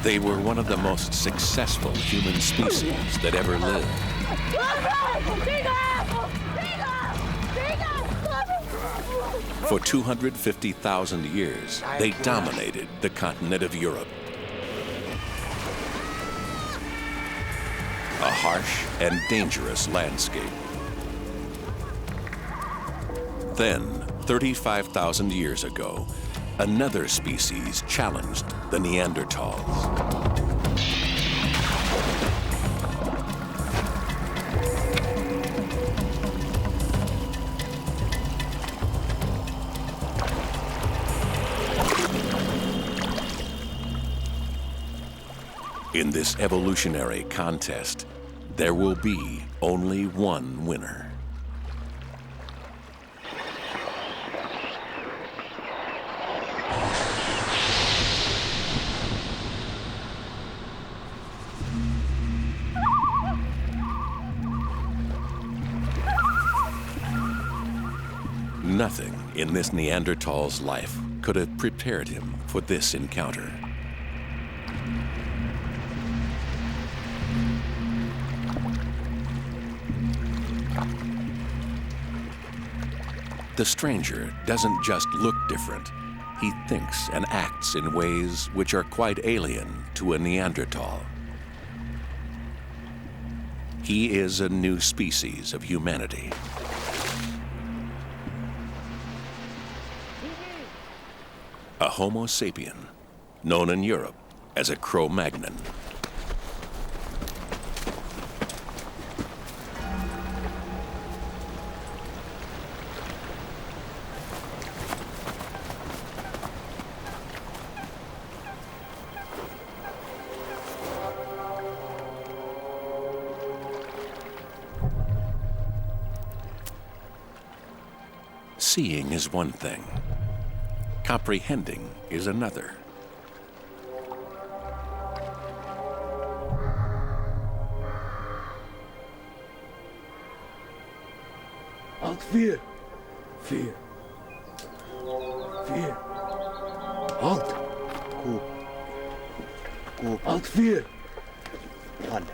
They were one of the most successful human species that ever lived. For 250,000 years, they dominated the continent of Europe. A harsh and dangerous landscape. Then, 35,000 years ago, another species challenged the Neanderthals. In this evolutionary contest, there will be only one winner. Nothing in this Neanderthal's life could have prepared him for this encounter. The stranger doesn't just look different. He thinks and acts in ways which are quite alien to a Neanderthal. He is a new species of humanity. A Homo sapien, known in Europe as a Cro-Magnon. Seeing is one thing. Comprehending is another. Alt 4. 4. 4. Alt. Ku. Ku. Alt 4. 1. 1.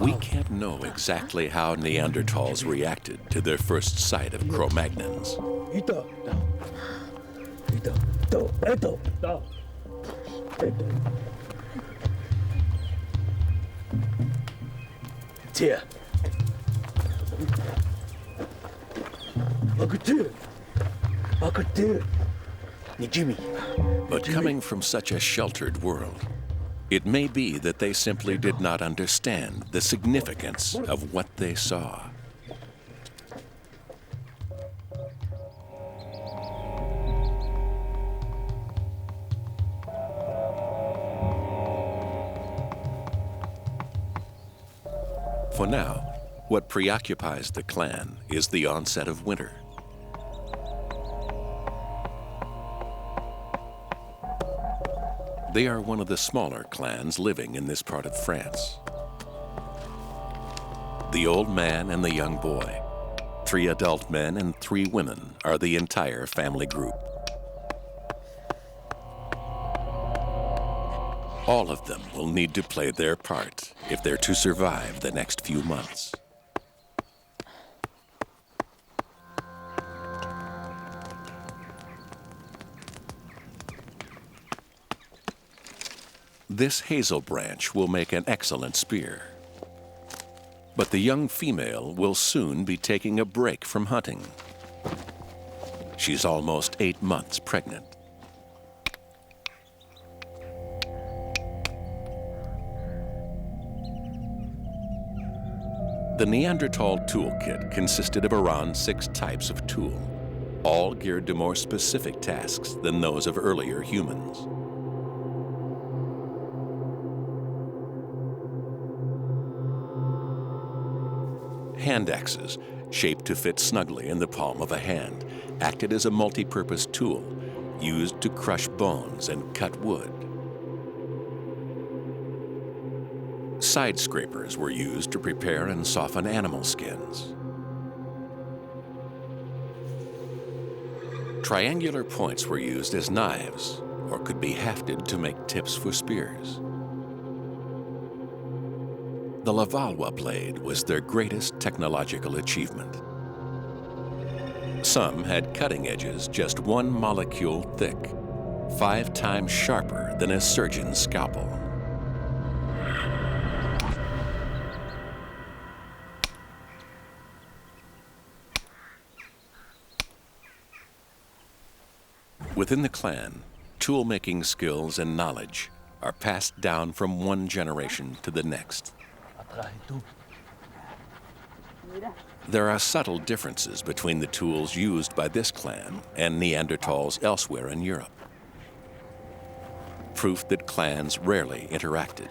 We can't know exactly how Neanderthals reacted to their first sight of Cro-Magnons. But coming from such a sheltered world, it may be that they simply did not understand the significance of what they saw. For now, what preoccupies the clan is the onset of winter. They are one of the smaller clans living in this part of France. The old man and the young boy, 3 adult men and 3 women are the entire family group. All of them will need to play their part if they're to survive the next few months. This hazel branch will make an excellent spear. But the young female will soon be taking a break from hunting. She's almost 8 months pregnant. The Neanderthal toolkit consisted of around 6 types of tool, all geared to more specific tasks than those of earlier humans. Hand axes, shaped to fit snugly in the palm of a hand, acted as a multi-purpose tool used to crush bones and cut wood. Side scrapers were used to prepare and soften animal skins. Triangular points were used as knives, or could be hafted to make tips for spears. The Lavalwa blade was their greatest technological achievement. Some had cutting edges just 1 molecule thick, 5 times sharper than a surgeon's scalpel. Within the clan, tool-making skills and knowledge are passed down from one generation to the next. There are subtle differences between the tools used by this clan and Neanderthals elsewhere in Europe. Proof that clans rarely interacted.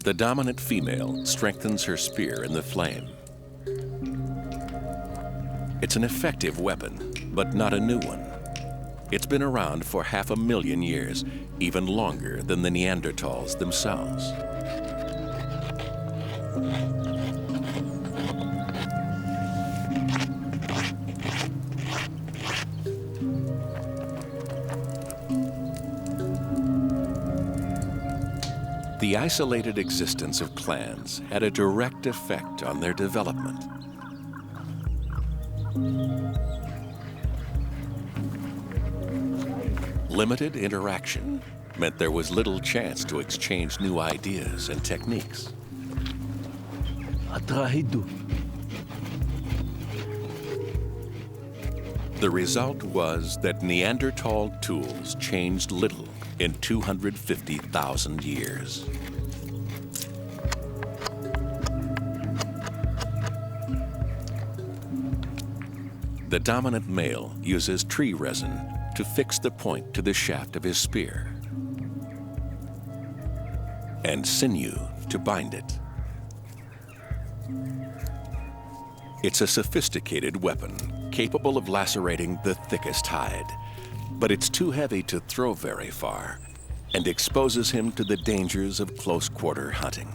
The dominant female strengthens her spear in the flame. It's an effective weapon, but not a new one. It's been around for 500,000 years, even longer than the Neanderthals themselves. The isolated existence of clans had a direct effect on their development. Limited interaction meant there was little chance to exchange new ideas and techniques. The result was that Neanderthal tools changed little in 250,000 years. The dominant male uses tree resin to fix the point to the shaft of his spear, and sinew to bind it. It's a sophisticated weapon, capable of lacerating the thickest hide, but it's too heavy to throw very far and exposes him to the dangers of close-quarter hunting.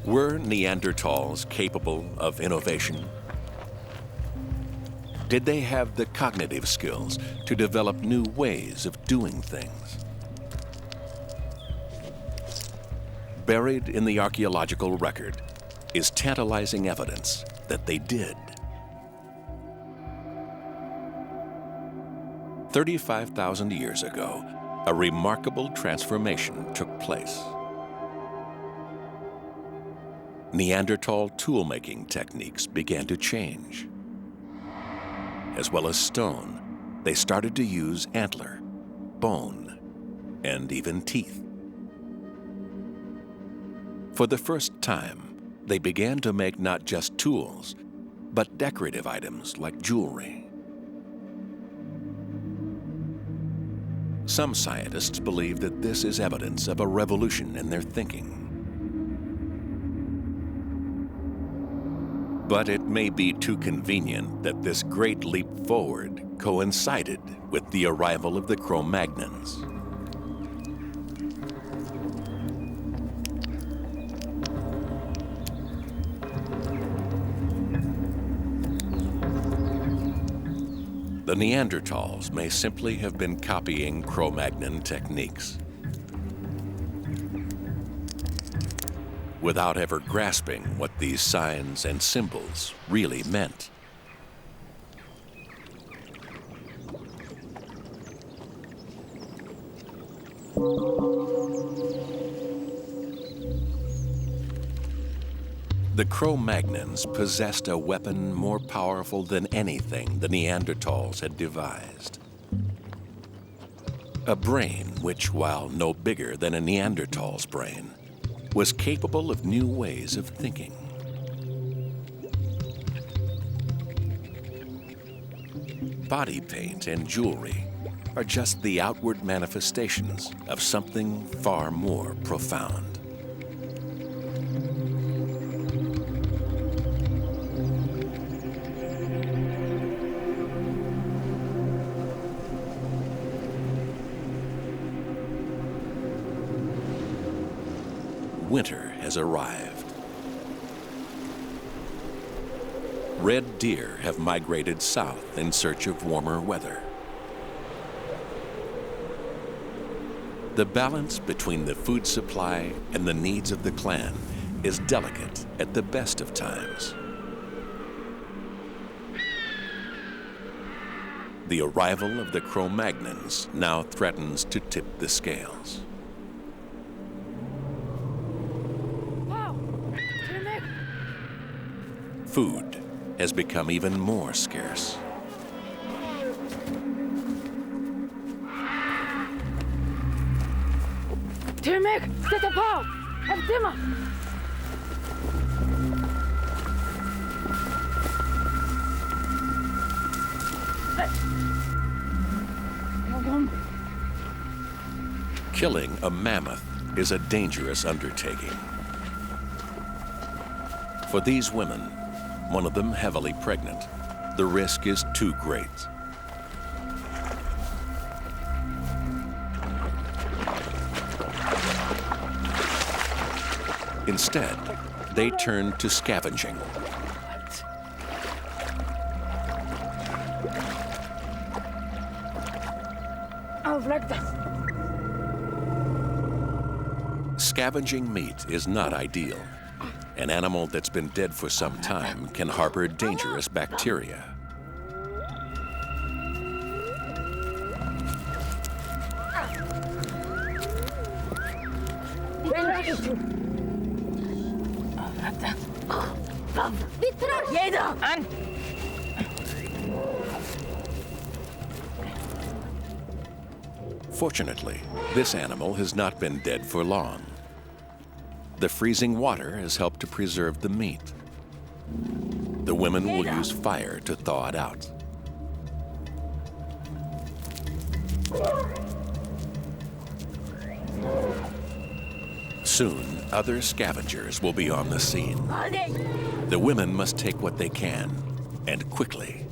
Were Neanderthals capable of innovation? Did they have the cognitive skills to develop new ways of doing things? Buried in the archaeological record is tantalizing evidence that they did. 35,000 years ago, a remarkable transformation took place. Neanderthal tool-making techniques began to change. As well as stone, they started to use antler, bone, and even teeth. For the first time, they began to make not just tools, but decorative items like jewelry. Some scientists believe that this is evidence of a revolution in their thinking. But it may be too convenient that this great leap forward coincided with the arrival of the Cro-Magnons. The Neanderthals may simply have been copying Cro-Magnon techniques, without ever grasping what these signs and symbols really meant. The Cro-Magnons possessed a weapon more powerful than anything the Neanderthals had devised. A brain which, while no bigger than a Neanderthal's brain, was capable of new ways of thinking. Body paint and jewelry are just the outward manifestations of something far more profound. winter has arrived. Red deer have migrated south in search of warmer weather. The balance between the food supply and the needs of the clan is delicate at the best of times. The arrival of the Cro-Magnons now threatens to tip the scales. Food has become even more scarce. Tillmek, sätta på! Efter mig! Killing a mammoth is a dangerous undertaking. For these women, one of them heavily pregnant, the risk is too great. Instead, they turn to scavenging. Scavenging meat is not ideal. An animal that's been dead for some time can harbor dangerous bacteria. Fortunately, this animal has not been dead for long. The freezing water has helped to preserve the meat. The women will use fire to thaw it out. Soon, other scavengers will be on the scene. The women must take what they can, and quickly.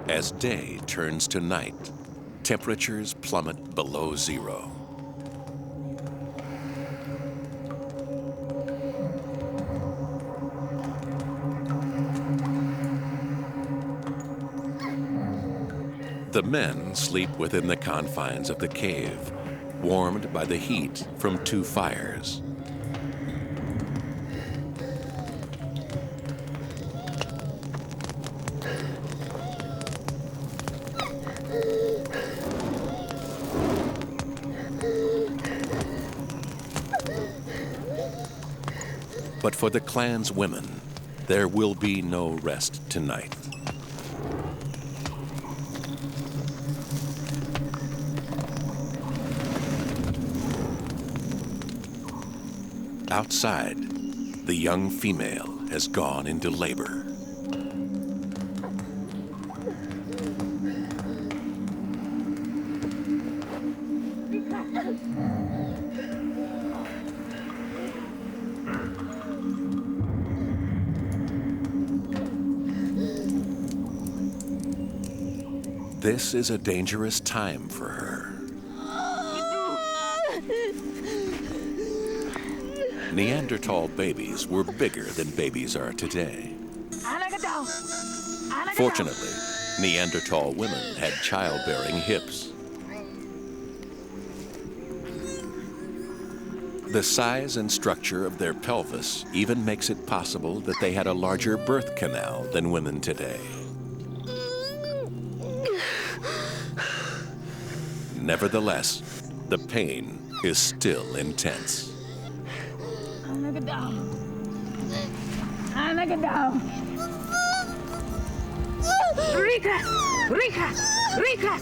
As day turns to night, temperatures plummet below zero. The men sleep within the confines of the cave, warmed by the heat from 2 fires. But for the clan's women, there will be no rest tonight. Outside, the young female has gone into labor. This is a dangerous time for her. Neanderthal babies were bigger than babies are today. Fortunately, Neanderthal women had childbearing hips. The size and structure of their pelvis even makes it possible that they had a larger birth canal than women today. Nevertheless, the pain is still intense. Rika! Rika! Rika!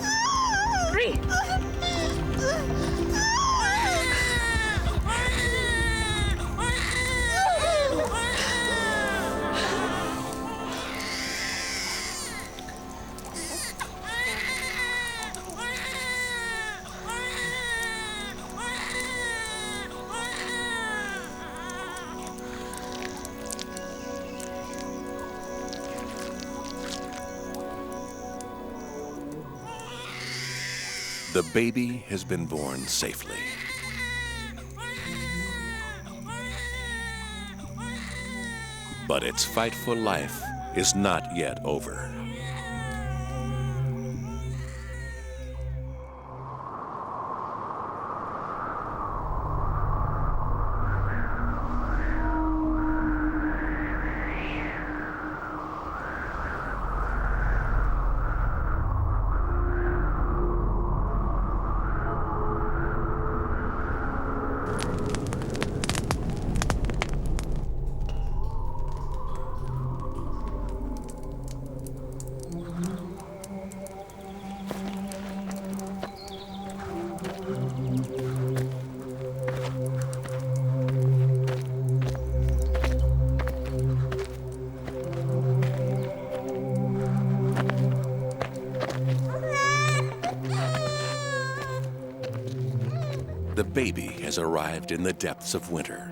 The baby has been born safely. But its fight for life is not yet over. The baby has arrived in the depths of winter.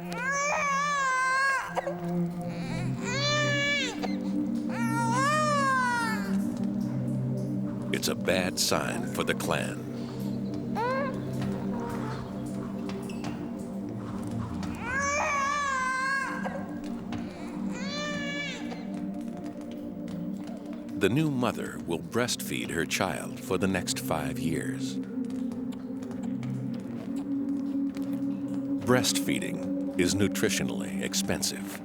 It's a bad sign for the clan. The new mother will breastfeed her child for the next 5 years. Breastfeeding is nutritionally expensive.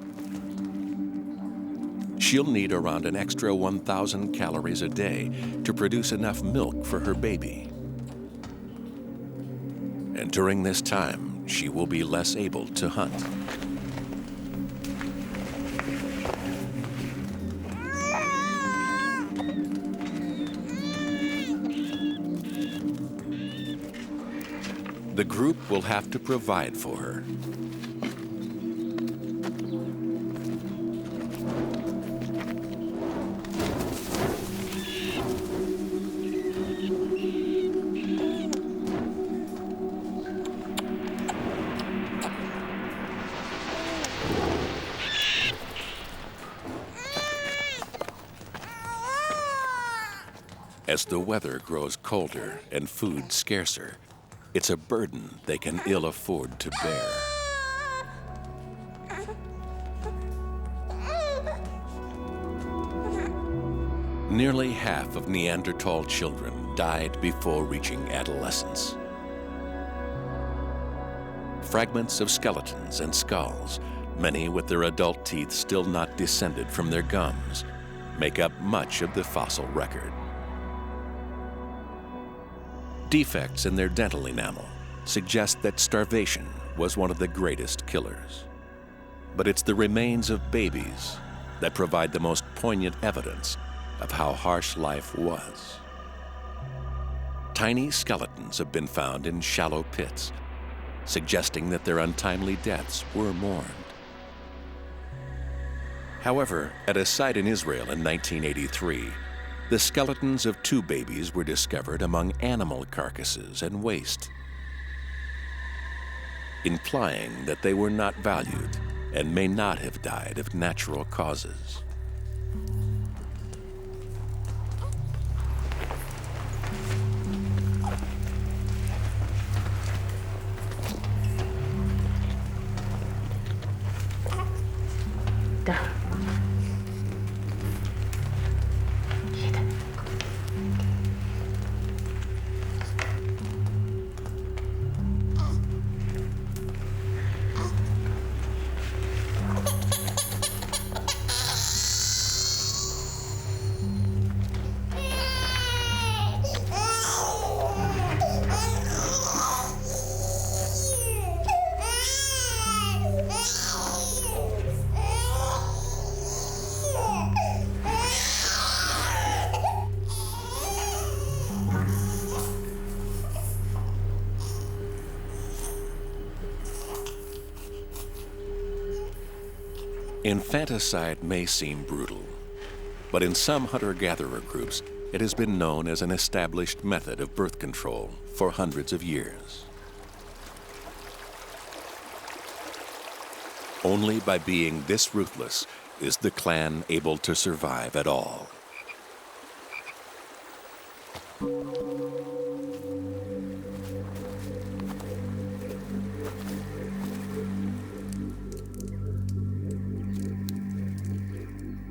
She'll need around an extra 1,000 calories a day to produce enough milk for her baby. And during this time, she will be less able to hunt. The group will have to provide for her. As the weather grows colder and food scarcer, it's a burden they can ill afford to bear. Nearly half of Neanderthal children died before reaching adolescence. Fragments of skeletons and skulls, many with their adult teeth still not descended from their gums, make up much of the fossil record. Defects in their dental enamel suggest that starvation was one of the greatest killers. But it's the remains of babies that provide the most poignant evidence of how harsh life was. Tiny skeletons have been found in shallow pits, suggesting that their untimely deaths were mourned. However, at a site in Israel in 1983, the skeletons of 2 babies were discovered among animal carcasses and waste, implying that they were not valued and may not have died of natural causes. Infanticide may seem brutal, but in some hunter-gatherer groups, it has been known as an established method of birth control for hundreds of years. Only by being this ruthless is the clan able to survive at all.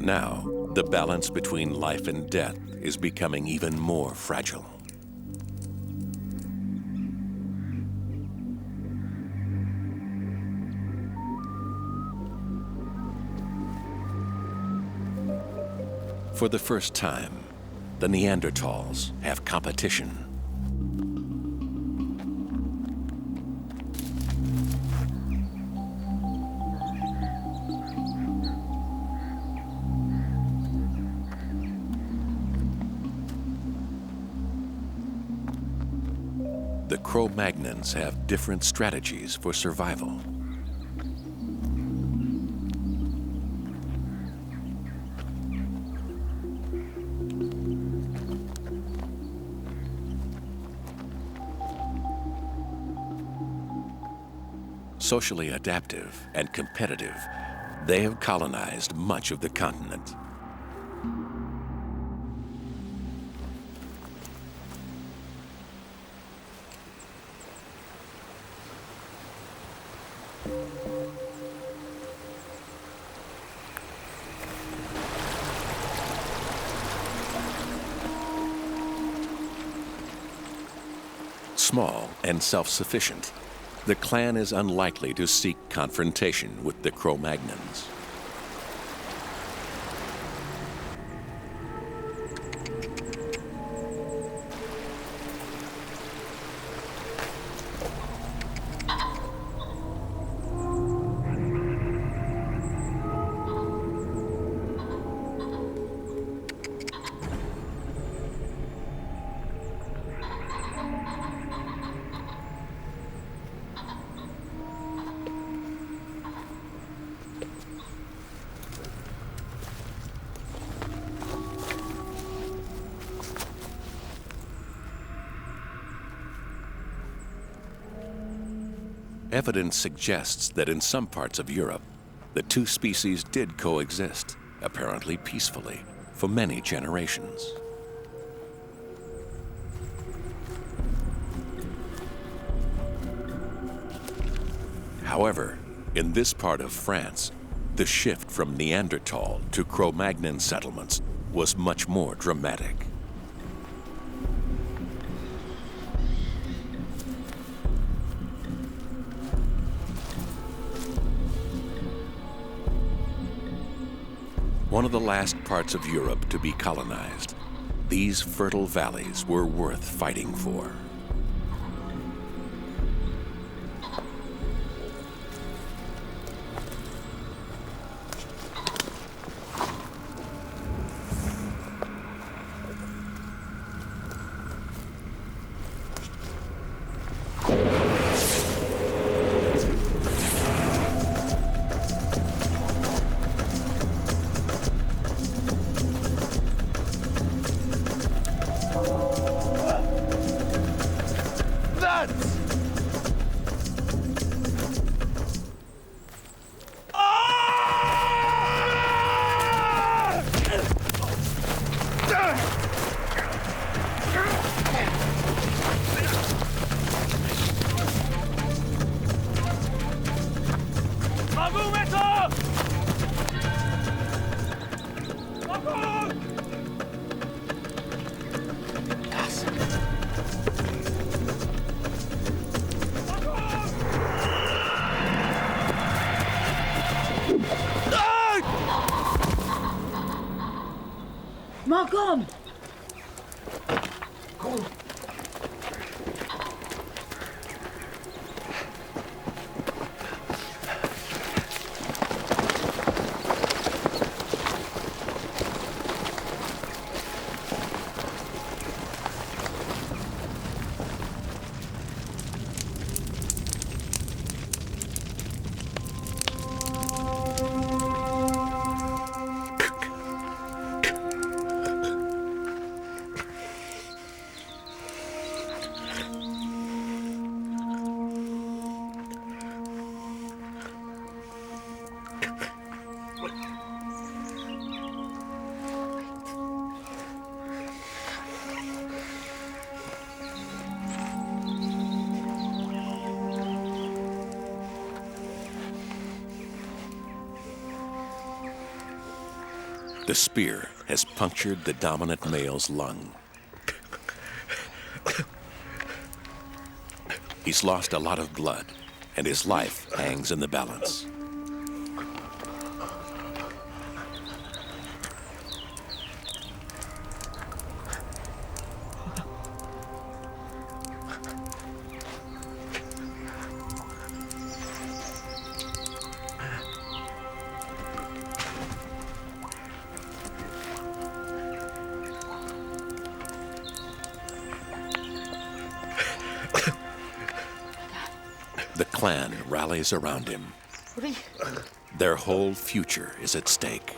Now, the balance between life and death is becoming even more fragile. For the first time, the Neanderthals have competition. The Cro-Magnons have different strategies for survival. Socially adaptive and competitive, they have colonized much of the continent. Small and self-sufficient, the clan is unlikely to seek confrontation with the Cro-Magnons. Evidence suggests that in some parts of Europe, the two species did coexist, apparently peacefully, for many generations. However, in this part of France, the shift from Neanderthal to Cro-Magnon settlements was much more dramatic. One of the last parts of Europe to be colonized, these fertile valleys were worth fighting for. Malcolm! The spear has punctured the dominant male's lung. He's lost a lot of blood, and his life hangs in the balance. The clan rallies around him. Their whole future is at stake.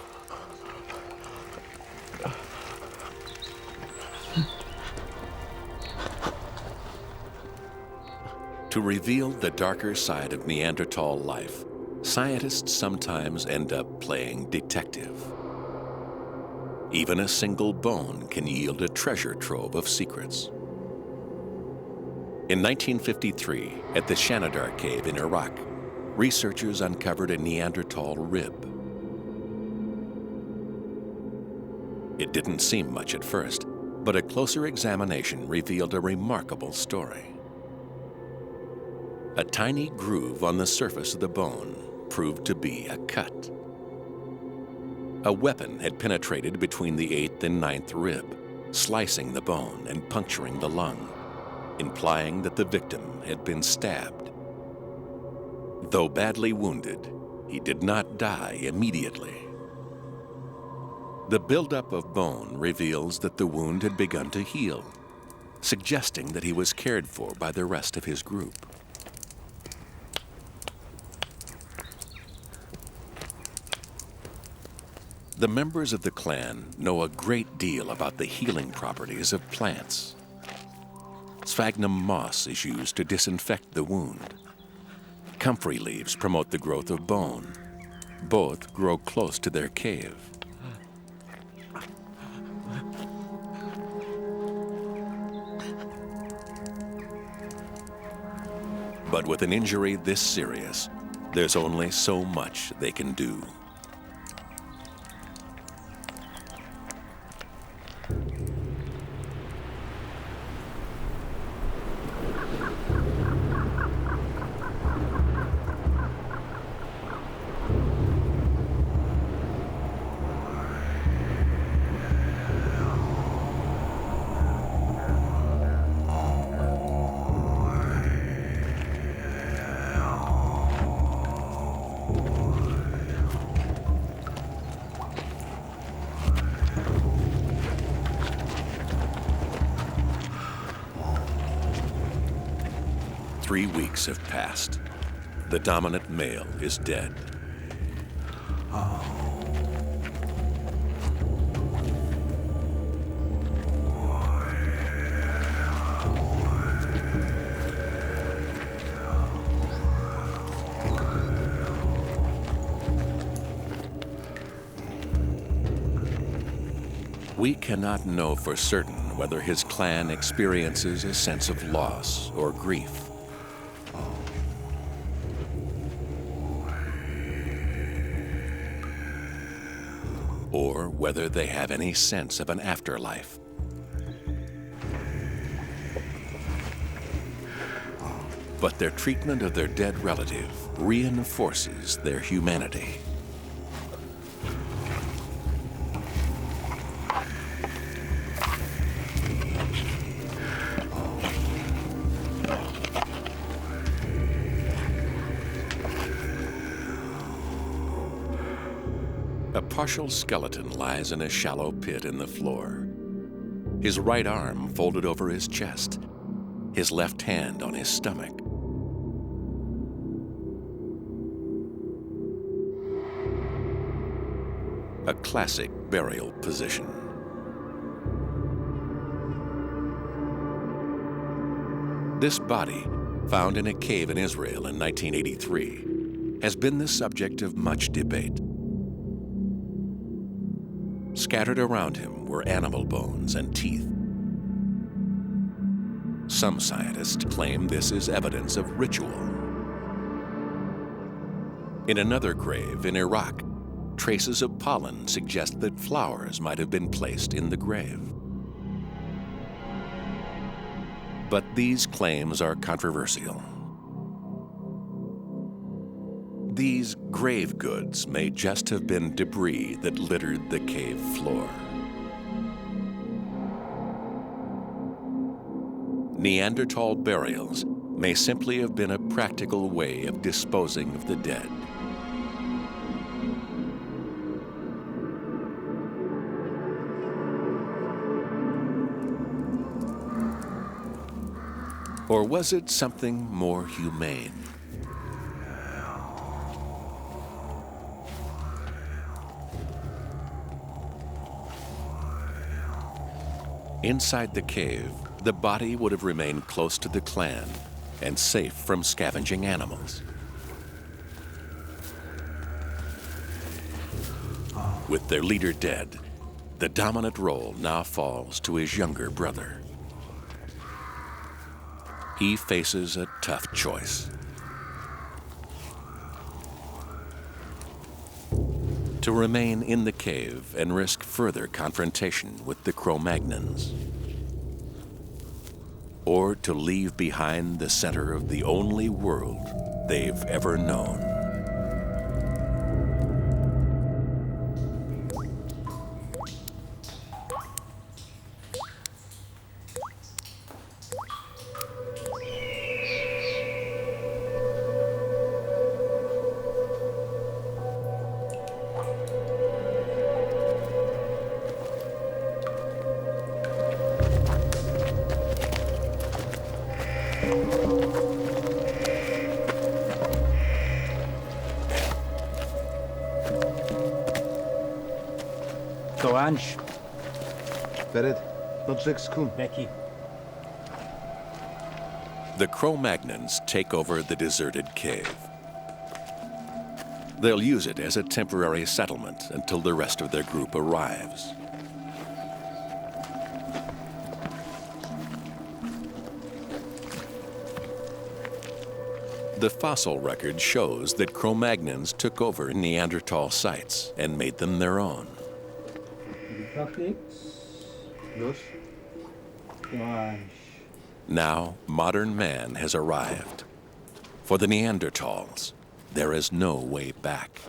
To reveal the darker side of Neanderthal life, scientists sometimes end up playing detective. Even a single bone can yield a treasure trove of secrets. In 1953, at the Shanidar Cave in Iraq, researchers uncovered a Neanderthal rib. It didn't seem much at first, but a closer examination revealed a remarkable story. A tiny groove on the surface of the bone proved to be a cut. A weapon had penetrated between the 8th and 9th rib, slicing the bone and puncturing the lung, implying that the victim had been stabbed. Though badly wounded, he did not die immediately. The buildup of bone reveals that the wound had begun to heal, suggesting that he was cared for by the rest of his group. The members of the clan know a great deal about the healing properties of plants. Sphagnum moss is used to disinfect the wound. Comfrey leaves promote the growth of bone. Both grow close to their cave. But with an injury this serious, there's only so much they can do. Three weeks have passed. The dominant male is dead. We cannot know for certain whether his clan experiences a sense of loss or grief. Or whether they have any sense of an afterlife. But their treatment of their dead relative reinforces their humanity. A partial skeleton lies in a shallow pit in the floor. His right arm folded over his chest, his left hand on his stomach. A classic burial position. This body, found in a cave in Israel in 1983, has been the subject of much debate. Scattered around him were animal bones and teeth. Some scientists claim this is evidence of ritual. In another grave in Iraq, traces of pollen suggest that flowers might have been placed in the grave. But these claims are controversial. These grave goods may just have been debris that littered the cave floor. Neanderthal burials may simply have been a practical way of disposing of the dead. Or was it something more humane? Inside the cave, the body would have remained close to the clan and safe from scavenging animals. With their leader dead, the dominant role now falls to his younger brother. He faces a tough choice. To remain in the cave and risk further confrontation with the Cro-Magnons, or to leave behind the center of the only world they've ever known. Ange. Bered, not six kun. Becky. The Cro-Magnons take over the deserted cave. They'll use it as a temporary settlement until the rest of their group arrives. The fossil record shows that Cro-Magnons took over Neanderthal sites and made them their own. Los. Now, modern man has arrived. For the Neanderthals, there is no way back.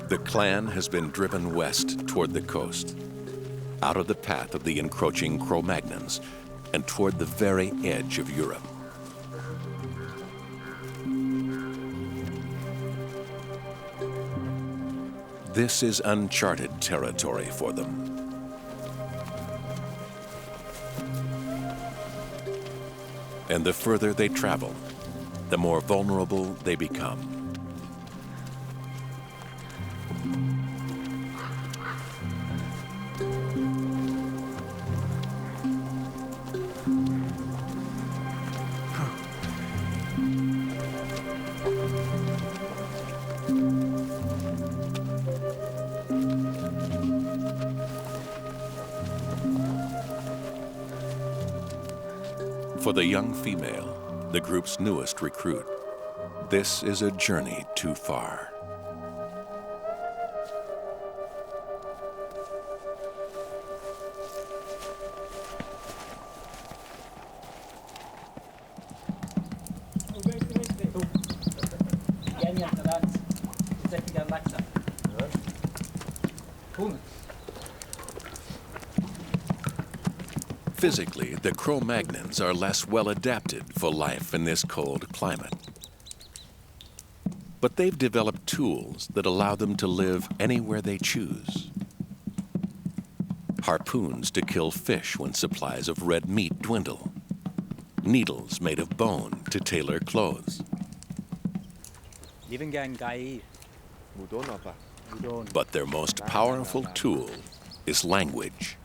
The clan has been driven west toward the coast, out of the path of the encroaching Cro-Magnons and toward the very edge of Europe. This is uncharted territory for them. And the further they travel, the more vulnerable they become. For the young female, the group's newest recruit, this is a journey too far. Physically, the Cro-Magnons are less well adapted for life in this cold climate. But they've developed tools that allow them to live anywhere they choose. Harpoons to kill fish when supplies of red meat dwindle. Needles made of bone to tailor clothes. But their most powerful tool is language.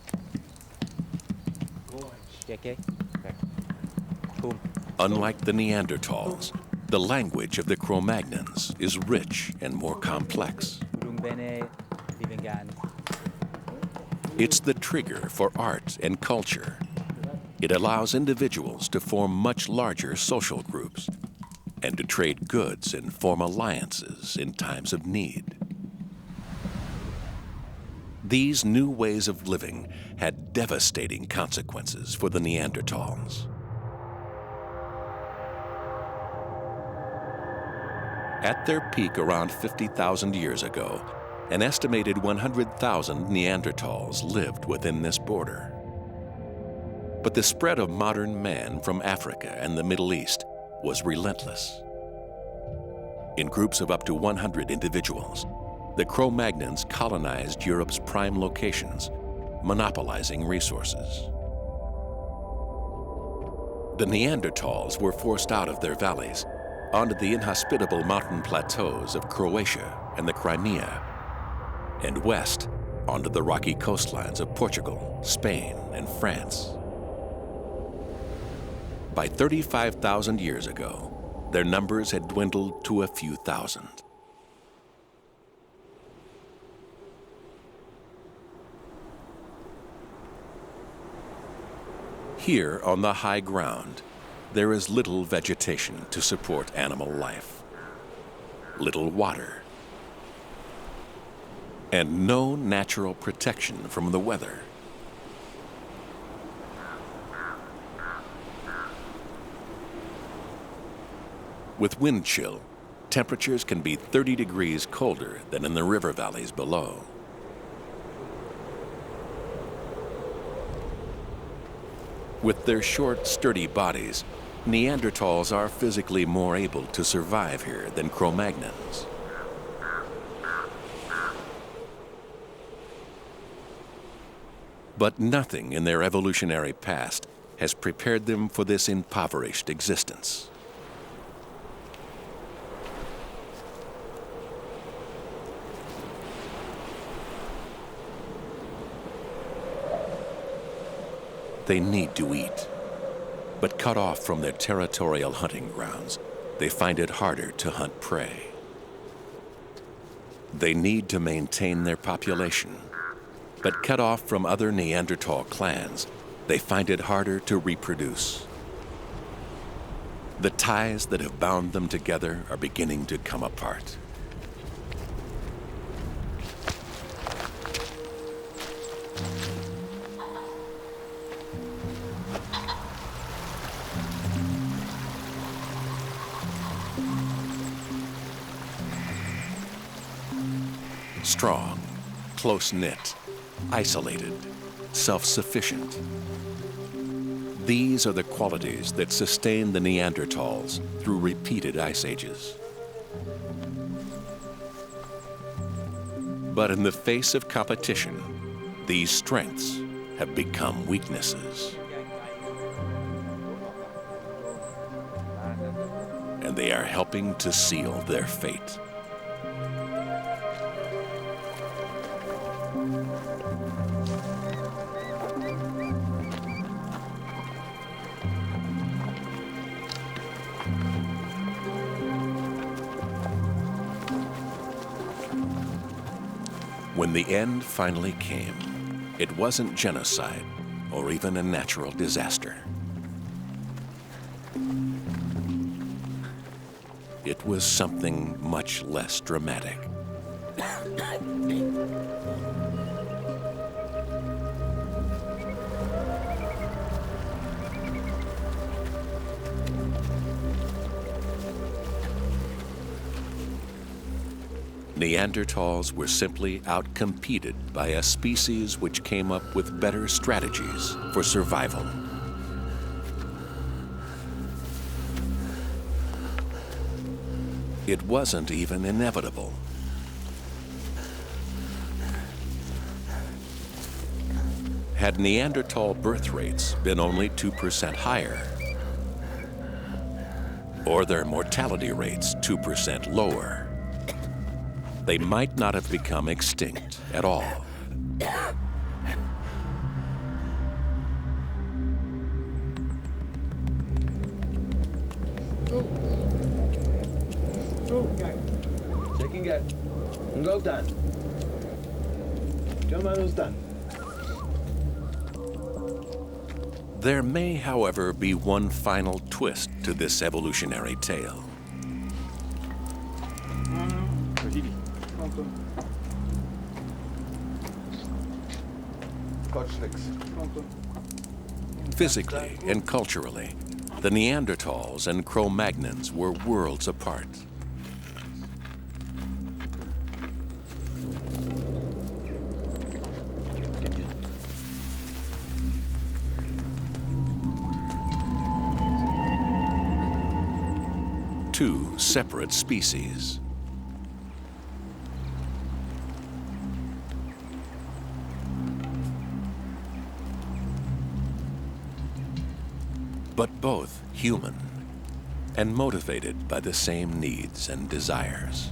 Unlike the Neanderthals, the language of the Cro-Magnons is rich and more complex. It's the trigger for art and culture. It allows individuals to form much larger social groups and to trade goods and form alliances in times of need. These new ways of living had devastating consequences for the Neanderthals. At their peak around 50,000 years ago, an estimated 100,000 Neanderthals lived within this border. But the spread of modern man from Africa and the Middle East was relentless. In groups of up to 100 individuals, the Cro-Magnons colonized Europe's prime locations, monopolizing resources. The Neanderthals were forced out of their valleys onto the inhospitable mountain plateaus of Croatia and the Crimea, and west onto the rocky coastlines of Portugal, Spain, and France. By 35,000 years ago, their numbers had dwindled to a few thousand. Here on the high ground, there is little vegetation to support animal life, little water, and no natural protection from the weather. With wind chill, temperatures can be 30 degrees colder than in the river valleys below. With their short, sturdy bodies, Neanderthals are physically more able to survive here than Cro-Magnons. But nothing in their evolutionary past has prepared them for this impoverished existence. They need to eat, but cut off from their territorial hunting grounds, they find it harder to hunt prey. They need to maintain their population, but cut off from other Neanderthal clans, they find it harder to reproduce. The ties that have bound them together are beginning to come apart. Strong, close-knit, isolated, self-sufficient. These are the qualities that sustain the Neanderthals through repeated ice ages. But in the face of competition, these strengths have become weaknesses. And they are helping to seal their fate. When the end finally came, it wasn't genocide or even a natural disaster. It was something much less dramatic. Neanderthals were simply outcompeted by a species which came up with better strategies for survival. It wasn't even inevitable. Had Neanderthal birth rates been only 2% higher, or their mortality rates 2% lower, they might not have become extinct at all. Checking it. Go done. Come on, who's done? There may, however, be one final twist to this evolutionary tale. Physically and culturally, the Neanderthals and Cro-Magnons were worlds apart. Two separate species. But both human and motivated by the same needs and desires.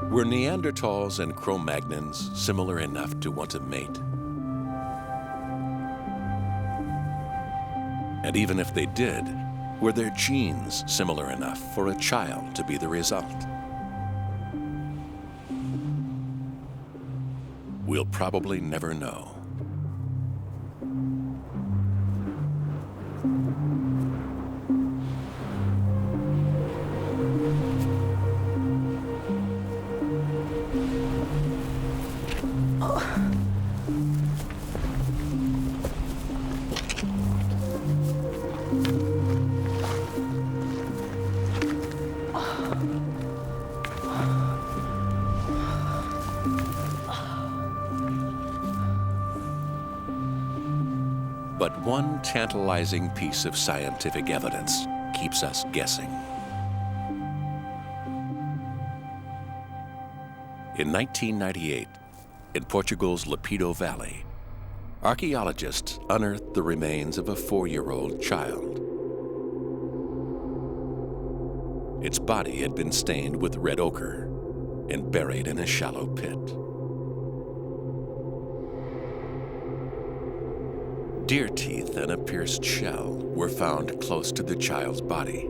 Were Neanderthals and Cro-Magnons similar enough to want to mate? And even if they did, were their genes similar enough for a child to be the result? We'll probably never know. But one tantalizing piece of scientific evidence keeps us guessing. In 1998, in Portugal's Lepido Valley, archaeologists unearthed the remains of a 4-year-old child. Its body had been stained with red ochre and buried in a shallow pit. Deer teeth and a pierced shell were found close to the child's body.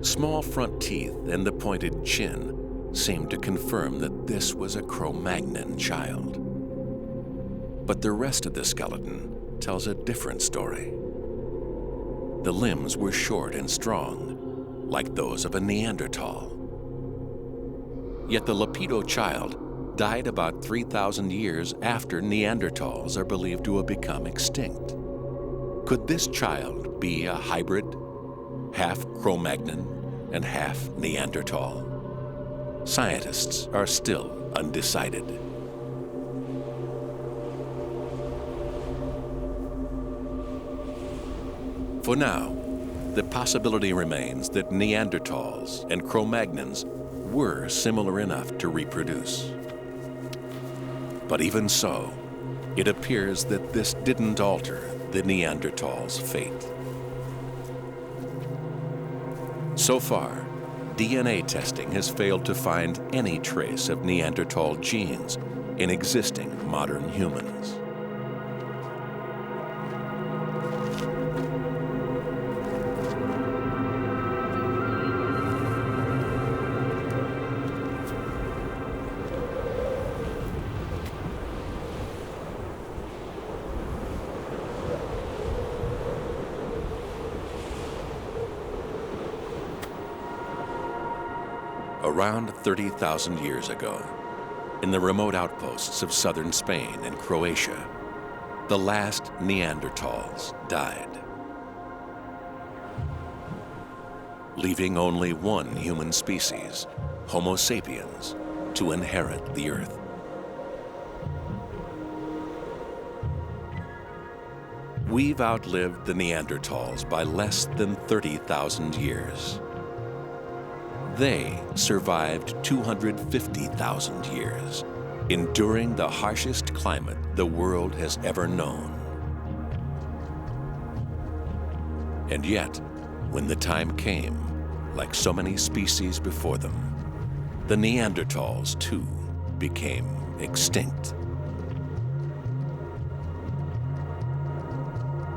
Small front teeth and the pointed chin seemed to confirm that this was a Cro-Magnon child. But the rest of the skeleton tells a different story. The limbs were short and strong, like those of a Neanderthal. Yet the Lapido child died about 3,000 years after Neanderthals are believed to have become extinct. Could this child be a hybrid, half Cro-Magnon and half Neanderthal? Scientists are still undecided. For now, the possibility remains that Neanderthals and Cro-Magnons were similar enough to reproduce. But even so, it appears that this didn't alter the Neanderthals' fate. So far, DNA testing has failed to find any trace of Neanderthal genes in existing modern humans. Around 30,000 years ago, in the remote outposts of southern Spain and Croatia, the last Neanderthals died, leaving only one human species, Homo sapiens, to inherit the Earth. We've outlived the Neanderthals by less than 30,000 years. They survived 250,000 years, enduring the harshest climate the world has ever known. And yet, when the time came, like so many species before them, the Neanderthals too became extinct.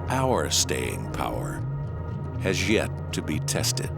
Our staying power has yet to be tested.